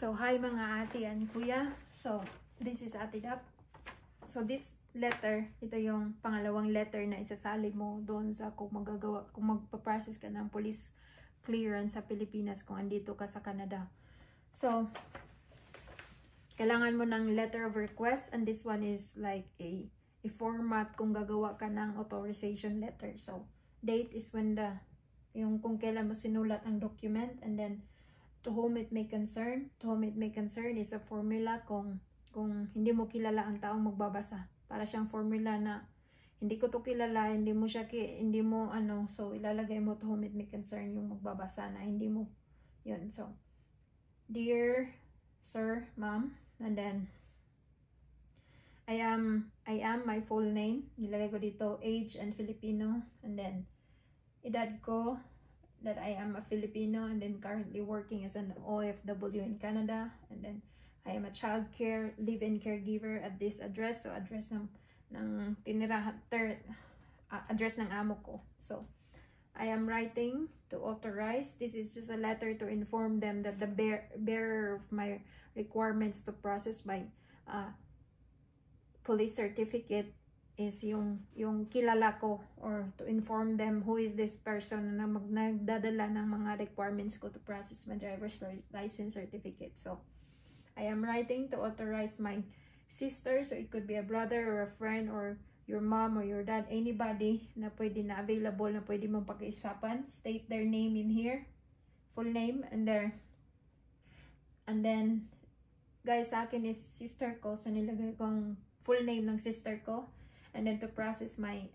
So, hi mga ate and kuya. So, this is Ate Dap. So, this letter, ito yung pangalawang letter na isasali mo doon sa kung magpa-process ka ng police clearance sa Pilipinas kung andito ka sa Canada. So, kailangan mo ng letter of request, and this one is like a format kung gagawa ka ng authorization letter. So, date is when yung kung kailan mo sinulat ang document, and then to whom it may concern. To whom it may concern is a formula kung hindi mo kilala ang taong magbabasa. Para siyang formula na hindi ko to kilala, hindi mo so ilalagay mo to whom it may concern yung magbabasa na hindi mo. Yun, so dear sir, ma'am, and then I am my full name. Nilagay ko dito age and Filipino, and then edad ko that I am a Filipino and then currently working as an OFW in Canada, and then I am a child care live-in caregiver at this address. So address ng tinirahan, address ng amo ko. So I am writing to authorize. This is just a letter to inform them that the bearer of my requirements to process my police certificate is yung kilala ko, or to inform them who is this person na nagdadala ng mga requirements ko to process my driver's license certificate. So I am writing to authorize my sister, so it could be a brother or a friend or your mom or your dad, anybody na pwede na available na pwede mong pag-isapan. State their name in here, full name, and then guys, sa akin is sister ko, so nilagay ko ang full name ng sister ko. And then to process my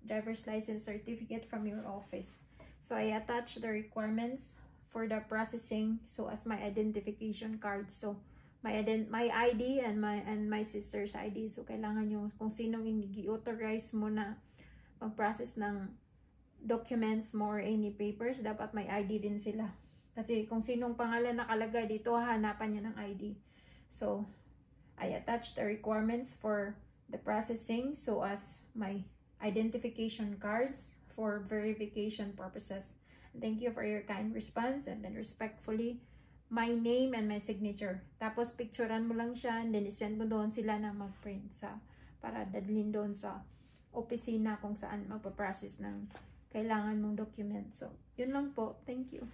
driver's license certificate from your office. So I attach the requirements for the processing, so as my identification card. So my ID and my sister's ID. So kailangan nyo, kung sinong i-authorize mo na mag-process ng documents mo or any papers, dapat may ID din sila. Kasi kung sinong pangalan nakalagay dito, hahanapan niya ng ID. So I attach the requirements for the processing, so as my identification cards for verification purposes. Thank you for your kind response, and then respectfully, my name and my signature. Tapos picturean mo lang siya, and then isend mo doon sila na mag-print para dadalhin doon sa opisina kung saan magpa-process ng kailangan mong document. So, yun lang po. Thank you.